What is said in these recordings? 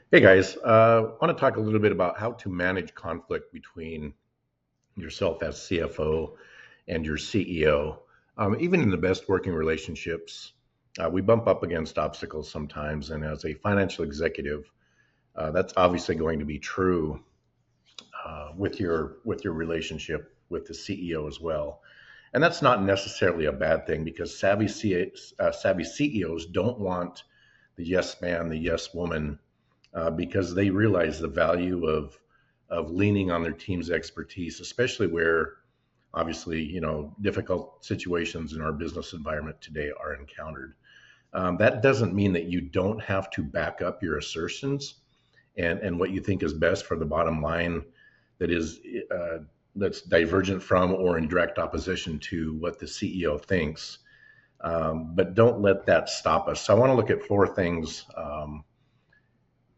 Hey guys, I want to talk a little bit about how to manage conflict between yourself as CFO and your CEO. Even in the best working relationships, we bump up against obstacles sometimes, and as a financial executive, that's obviously going to be true with your relationship with the CEO as well. And that's not necessarily a bad thing because savvy CEOs don't want the yes man, the yes woman because they realize the value of leaning on their team's expertise, especially where obviously difficult situations in our business environment today are encountered. That doesn't mean that you don't have to back up your assertions and what you think is best for the bottom line that is that's divergent from or in direct opposition to what the CEO thinks. But don't let that stop us. So I want to look at four things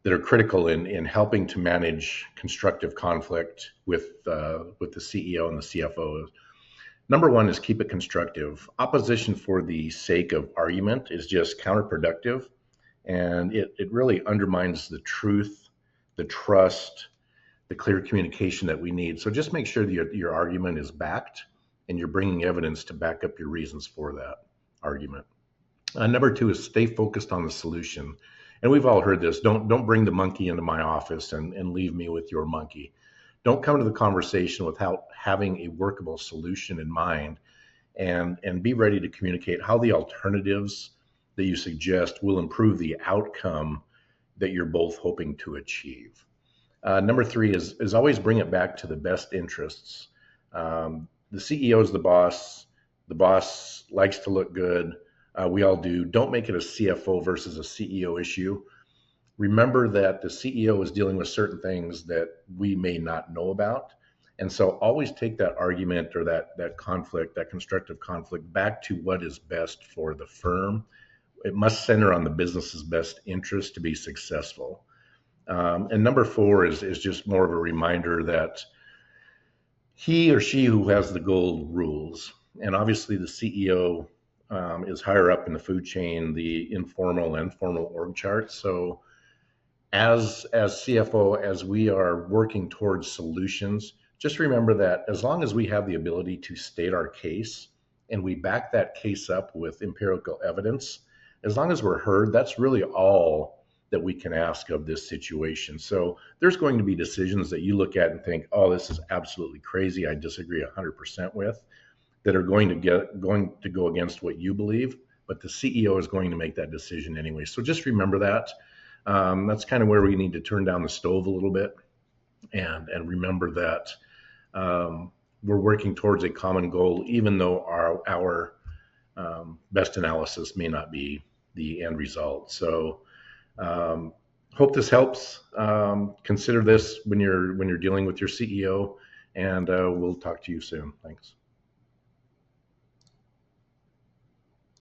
that are critical in helping to manage constructive conflict with the CEO and the CFO. Number one is keep it constructive. Opposition for the sake of argument is just counterproductive, and it really undermines the truth, the trust, the clear communication that we need. So just make sure that your argument is backed and you're bringing evidence to back up your reasons for that argument. Number two is stay focused on the solution. And we've all heard this. Don't bring the monkey into my office and leave me with your monkey. Don't come to the conversation without having a workable solution in mind and be ready to communicate how the alternatives that you suggest will improve the outcome that you're both hoping to achieve. Number three is always bring it back to the best interests. The CEO is the boss. The boss likes to look good. We all do. Don't make it a CFO versus a CEO issue. Remember that the CEO is dealing with certain things that we may not know about. And so always take that argument or that conflict, that constructive conflict, back to what is best for the firm. It must center on the business's best interest to be successful. And number four is just more of a reminder that he or she who has the gold rules. And obviously, the CEO is higher up in the food chain, the informal and formal org chart. So, as CFO, as we are working towards solutions, just remember that as long as we have the ability to state our case and we back that case up with empirical evidence, as long as we're heard, that's really all that we can ask of this situation. So there's going to be decisions that you look at and think, oh, this is absolutely crazy. I disagree 100% with that are going to go against what you believe, but the CEO is going to make that decision anyway. So just remember that. That's kind of where we need to turn down the stove a little bit and remember that we're working towards a common goal, even though our best analysis may not be the end result. So hope this helps. Consider this when you're dealing with your CEO, and we'll talk to you soon. Thanks.